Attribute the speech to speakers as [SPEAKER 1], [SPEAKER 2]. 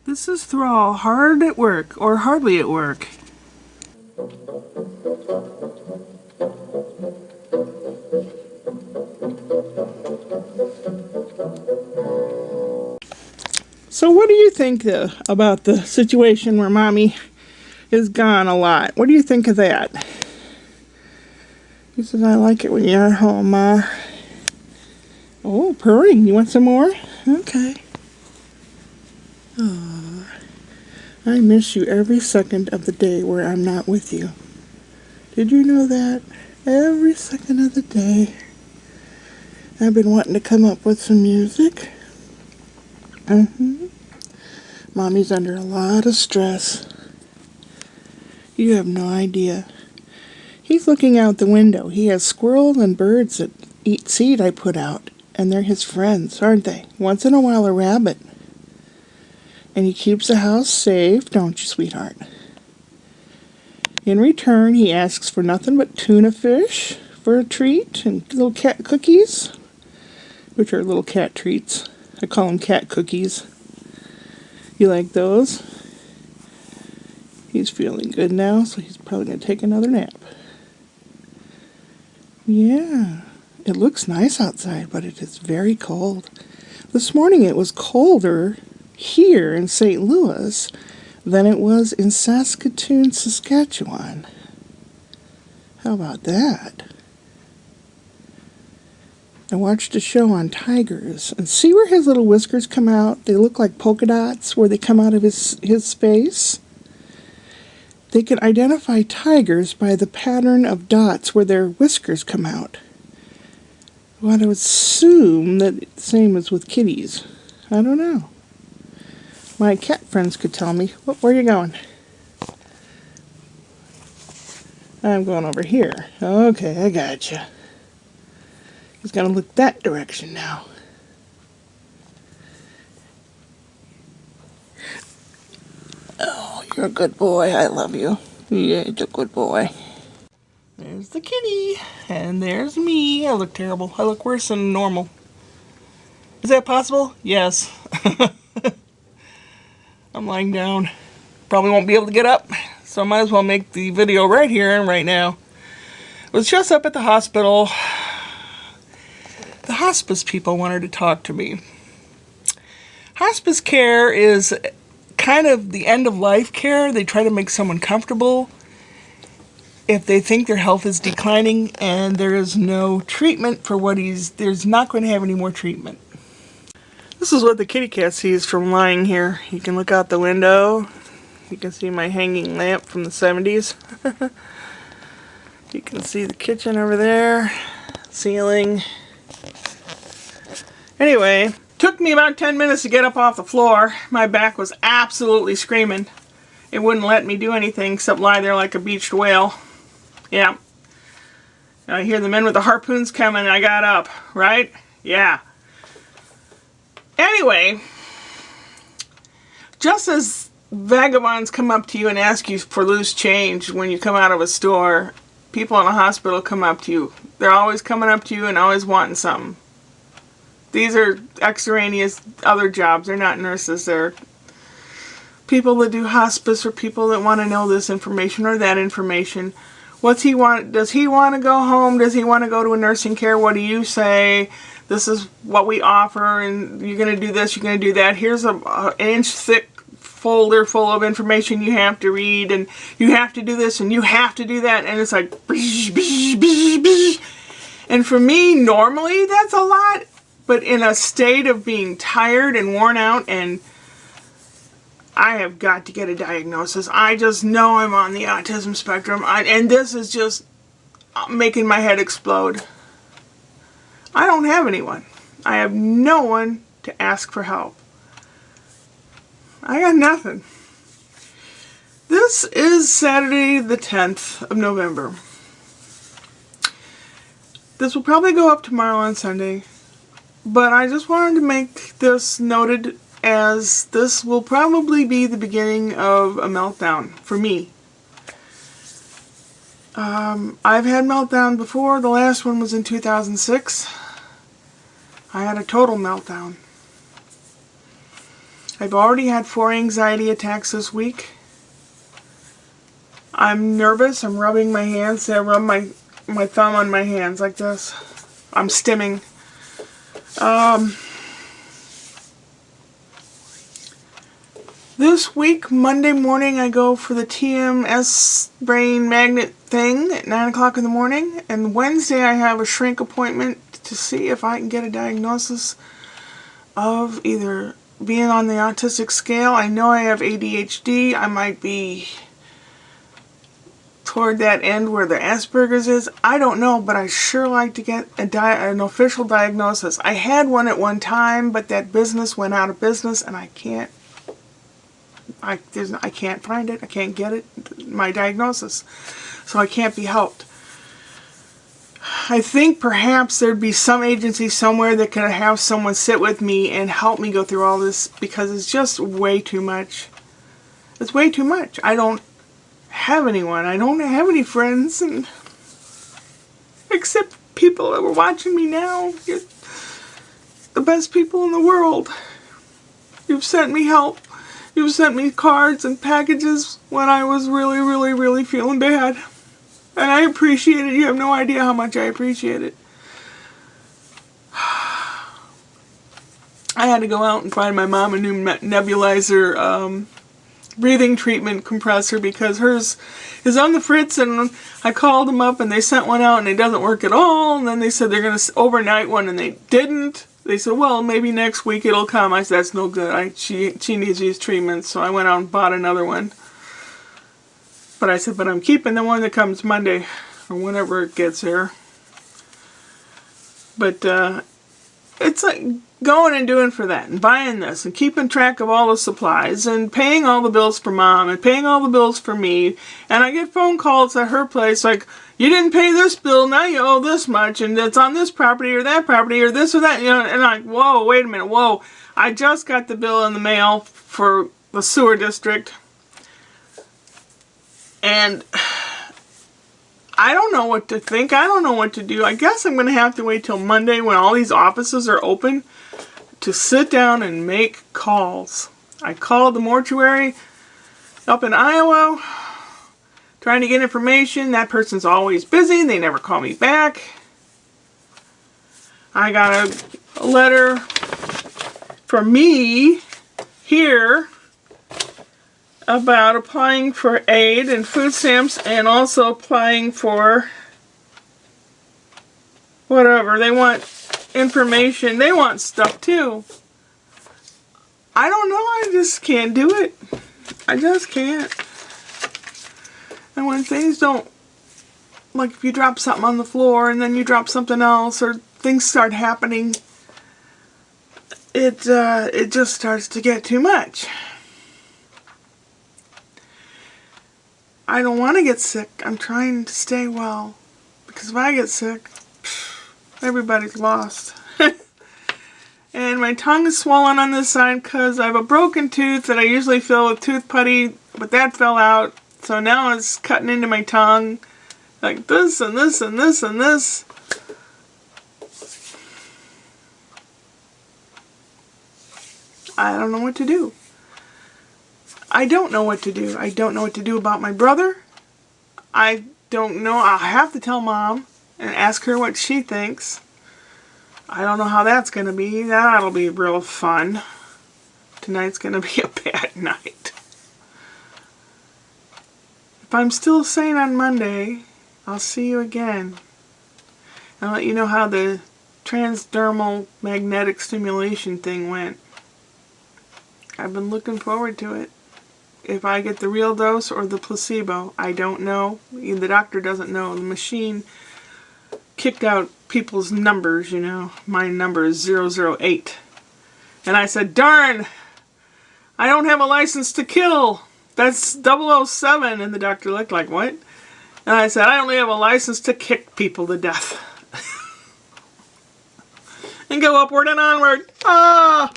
[SPEAKER 1] This is Thrall, hard at work, or hardly at work. So what do you think about the situation where Mommy is gone a lot? What do you think of that? He says, I like it when you're home, Ma. Oh, purring. You want some more? Okay. Oh, I miss you every second of the day where I'm not with you. Did you know that? Every second of the day. I've been wanting to come up with some music. Mommy's under a lot of stress. You have no idea. He's looking out the window. He has squirrels and birds that eat seed I put out. And they're his friends, aren't they? Once in a while a rabbit. And he keeps the house safe, don't you, sweetheart? In return, he asks for nothing but tuna fish for a treat and little cat cookies, which are little cat treats. I call them cat cookies. You like those? He's feeling good now, so he's probably going to take another nap. Yeah, it looks nice outside, but it is very cold. This morning it was colder here in St. Louis than it was in Saskatoon, Saskatchewan. How about that? I watched a show on tigers, and see where his little whiskers come out? They look like polka dots where they come out of his face. They can identify tigers by the pattern of dots where their whiskers come out. Well, I would assume that the same as with kitties. I don't know. My cat friends could tell me. Where are you going? I'm going over here. Okay, I gotcha. He's got to look that direction now. Oh, you're a good boy. I love you. Yeah, you're a good boy. There's the kitty. And there's me. I look terrible. I look worse than normal. Is that possible? Yes. I'm lying down. Probably won't be able to get up. So I might as well make the video right here and right now. I was just up at the hospital. The hospice people wanted to talk to me. Hospice care is kind of the end of life care. They try to make someone comfortable if they think their health is declining and there is no treatment for what there's not going to have any more treatment. This is what the kitty cat sees from lying here. You can look out the window. You can see my hanging lamp from the 70s. You can see the kitchen over there, ceiling. Anyway, took me about 10 minutes to get up off the floor. My back was absolutely screaming. It wouldn't let me do anything except lie there like a beached whale. Yeah. I hear the men with the harpoons coming and I got up, right? Yeah. Anyway, just as vagabonds come up to you and ask you for loose change when you come out of a store, people in a hospital come up to you. They're always coming up to you and always wanting something. These are extraneous other jobs. They're not nurses. They're people that do hospice or people that want to know this information or that information. What's he want? Does he want to go home? Does he want to go to a nursing care? What do you say? This is what we offer, and you're going to do this, you're going to do that. Here's an inch thick folder full of information you have to read, and you have to do this, and you have to do that, and it's like, bish, bish, bish, bish. And for me, normally that's a lot, but in a state of being tired and worn out, and I have got to get a diagnosis. I just know I'm on the autism spectrum, and this is just making my head explode. I don't have anyone. I have no one to ask for help. I got nothing. This is Saturday the 10th of November. This will probably go up tomorrow on Sunday, but I just wanted to make this noted as this will probably be the beginning of a meltdown for me. I've had meltdown before. The last one was in 2006. I had a total meltdown. I've already had 4 anxiety attacks this week. I'm nervous. I'm rubbing my hands. I rub my thumb on my hands like this. I'm stimming. This week, Monday morning, I go for the TMS brain magnet thing at 9 o'clock in the morning. And Wednesday, I have a shrink appointment to see if I can get a diagnosis of either being on the autistic scale. I know I have ADHD. I might be toward that end where the Asperger's is. I don't know, but I sure like to get an official diagnosis. I had one at one time, but that business went out of business, and I can't find it. I can't get it, my diagnosis. So I can't be helped. I think perhaps there'd be some agency somewhere that could have someone sit with me and help me go through all this, because it's just way too much. It's way too much. I don't have anyone. I don't have any friends, and except people that were watching me now. You're the best people in the world. You've sent me help. You've sent me cards and packages when I was really, really, really feeling bad. And I appreciate it. You have no idea how much I appreciate it. I had to go out and find my mom a new nebulizer breathing treatment compressor, because hers is on the fritz, and I called them up and they sent one out and it doesn't work at all. And then they said they're going to overnight one, and they didn't. They said, well, maybe next week it'll come. I said, that's no good. She needs these treatments. So I went out and bought another one. But I said, but I'm keeping the one that comes Monday, or whenever it gets here. But it's like going and doing for that, and buying this, and keeping track of all the supplies, and paying all the bills for Mom, and paying all the bills for me. And I get phone calls at her place like, you didn't pay this bill, now you owe this much, and it's on this property or that property or this or that, you know. And I'm like, whoa, wait a minute, whoa. I just got the bill in the mail for the sewer district, and I don't know what to think. I don't know what to do. I guess I'm going to have to wait till Monday when all these offices are open to sit down and make calls. I called the mortuary up in Iowa, trying to get information. That person's always busy. They never call me back. I got a letter from me here about applying for aid and food stamps, and also applying for whatever. They want information. They want stuff too. I don't know. I just can't do it. I just can't. And when things don't, like if you drop something on the floor and then you drop something else, or things start happening, it just starts to get too much. I don't want to get sick. I'm trying to stay well, because if I get sick, everybody's lost. And my tongue is swollen on this side because I have a broken tooth that I usually fill with tooth putty, but that fell out. So now it's cutting into my tongue like this and this and this and this. I don't know what to do. I don't know what to do. I don't know what to do about my brother. I don't know. I'll have to tell Mom and ask her what she thinks. I don't know how that's going to be. That'll be real fun. Tonight's going to be a bad night. If I'm still sane on Monday, I'll see you again. I'll let you know how the transdermal magnetic stimulation thing went. I've been looking forward to it. If I get the real dose or the placebo, I don't know. The doctor doesn't know. The machine kicked out people's numbers, you know. My number is 008. And I said, darn, I don't have a license to kill. That's 007. And the doctor looked like, what? And I said, I only have a license to kick people to death. And go upward and onward. Ah!